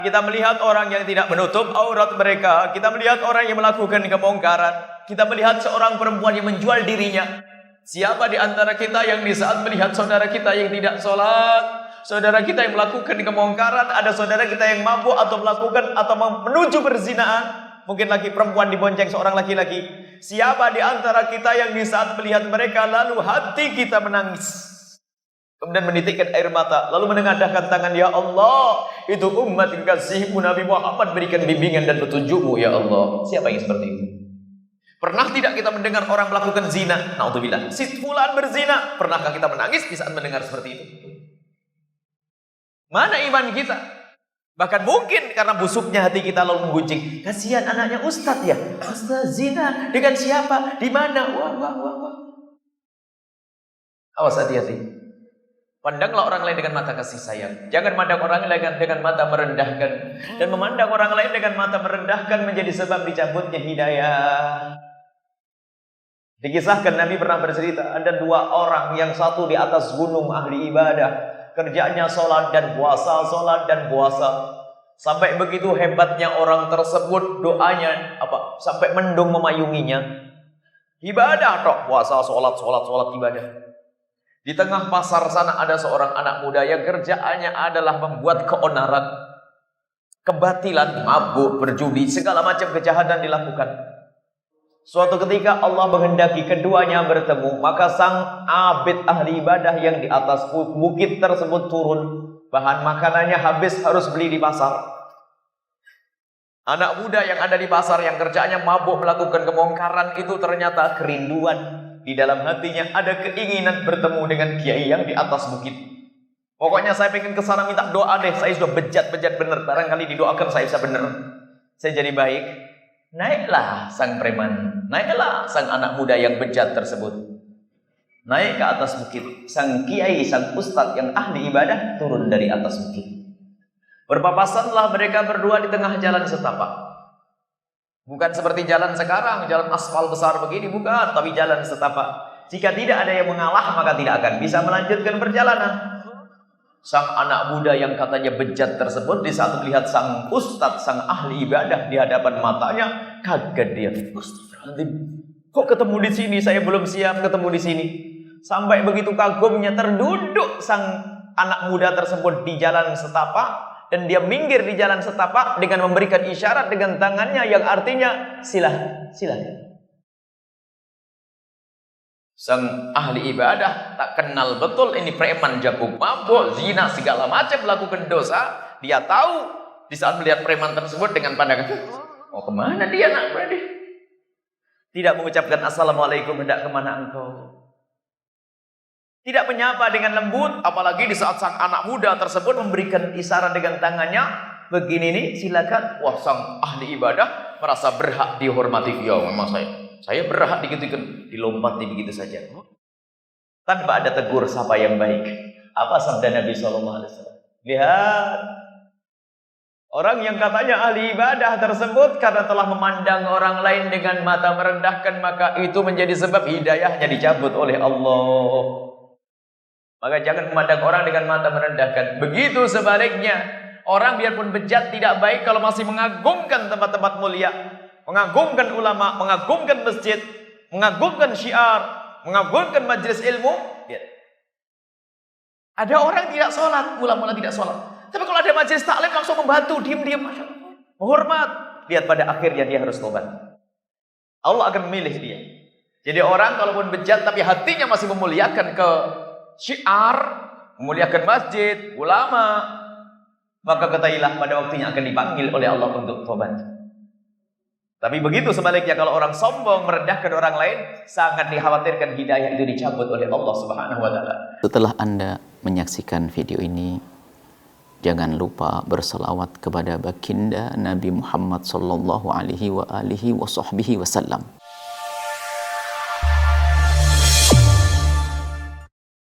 Kita melihat orang yang tidak menutup aurat mereka. Kita melihat orang yang melakukan kemungkaran. Kita melihat seorang perempuan yang menjual dirinya. Siapa di antara kita yang di saat melihat saudara kita yang tidak sholat, saudara kita yang melakukan kemungkaran, ada saudara kita yang mabuk atau melakukan atau menuju perzinaan, mungkin lagi perempuan dibonceng seorang laki-laki. Siapa di antara kita yang di saat melihat mereka lalu hati kita menangis, kemudian menitikkan air mata, lalu menengadahkan tangan, ya Allah, itu umat kekasihmu Nabi Muhammad, berikan bimbingan dan petunjukmu ya Allah. Siapa yang seperti itu? Pernah tidak kita mendengar orang melakukan zina? Naudzubillah. Si fulan berzina. Pernahkah kita menangis di saat mendengar seperti itu? Mana iman kita? Bahkan mungkin karena busuknya hati kita lalu menggunjing. Kasihan anaknya Ustadz ya. Ustadz zina dengan siapa? Di mana? Wah. Awas, hati-hati. Pandanglah orang lain dengan mata kasih sayang. Jangan memandang orang lain dengan mata merendahkan. Dan memandang orang lain dengan mata merendahkan menjadi sebab dicabutnya hidayah. Dikisahkan Nabi pernah bercerita, ada dua orang yang satu di atas gunung ahli ibadah. Kerjanya sholat dan puasa, sholat dan puasa. Sampai begitu hebatnya orang tersebut, doanya sampai mendung memayunginya. Ibadah toh, puasa, sholat ibadah. Di tengah pasar sana ada seorang anak muda yang kerjaannya adalah membuat keonaran, kebatilan, mabuk, berjudi, segala macam kejahatan dilakukan. Suatu ketika Allah menghendaki keduanya bertemu, maka sang abid ahli ibadah yang di atas bukit tersebut turun. Bahan makanannya habis, harus beli di pasar. Anak muda yang ada di pasar yang kerjanya mabuk melakukan kemungkaran itu ternyata kerinduan. Di dalam hatinya ada keinginan bertemu dengan kiai yang di atas bukit. Pokoknya saya pengen ke sana minta doa deh. Saya sudah bejat bener. Barangkali didoakan saya bisa bener. Saya jadi baik. Naiklah sang preman. Naiklah sang anak muda yang bejat tersebut. Naik ke atas bukit. Sang kiai, sang ustadz yang ahli ibadah turun dari atas bukit. Berpapasanlah mereka berdua di tengah jalan setapak. Bukan seperti jalan sekarang, jalan aspal besar begini, bukan, tapi jalan setapak. Jika tidak ada yang mengalah, maka tidak akan bisa melanjutkan perjalanan. Sang anak muda yang katanya bejat tersebut, di saat melihat sang ustadz, sang ahli ibadah di hadapan matanya, kaget dia. Astagfirullahaladzim, kok ketemu di sini? Saya belum siap ketemu di sini. Sampai begitu kagumnya, terduduk sang anak muda tersebut di jalan setapak. Dan dia minggir di jalan setapak dengan memberikan isyarat dengan tangannya yang artinya silakan. Sang ahli ibadah tak kenal betul ini preman jago mabuk, zina, segala macam melakukan dosa. Dia tahu di saat melihat preman tersebut dengan pandangan, oh kemana dia nak berarti? Tidak mengucapkan assalamualaikum, hendak kemana engkau? Tidak menyapa dengan lembut, apalagi di saat sang anak muda tersebut memberikan isyarat dengan tangannya, begini nih, silakan. Wah, sang ahli ibadah merasa berhak dihormati. Ya, memang saya berhak digitukan, dilompati begitu saja. Tanpa ada tegur sapa yang baik. Apa sabda Nabi SAW? Lihat, orang yang katanya ahli ibadah tersebut karena telah memandang orang lain dengan mata merendahkan, maka itu menjadi sebab hidayahnya dicabut oleh Allah. Maka jangan memandang orang dengan mata merendahkan. Begitu sebaliknya, orang biarpun bejat tidak baik kalau masih mengagungkan tempat-tempat mulia, mengagungkan ulama, mengagungkan masjid, mengagungkan syiar, mengagungkan majelis ilmu. Ya. Ada orang tidak sholat, mula-mula tidak sholat. Tapi kalau ada majelis taklim langsung membantu, diam-diam, masya Allah, menghormat. Lihat pada akhirnya dia harus tobat. Allah akan memilih dia. Jadi orang kalaupun bejat tapi hatinya masih memuliakan ke syiar, memuliakan masjid, ulama, maka ketahuilah pada waktunya akan dipanggil oleh Allah untuk tobat. Tapi begitu sebaliknya, kalau orang sombong merendahkan orang lain, sangat dikhawatirkan hidayah itu dicabut oleh Allah Subhanahu wa taala. Setelah Anda menyaksikan video ini, jangan lupa berselawat kepada baginda Nabi Muhammad sallallahu alaihi wasallam.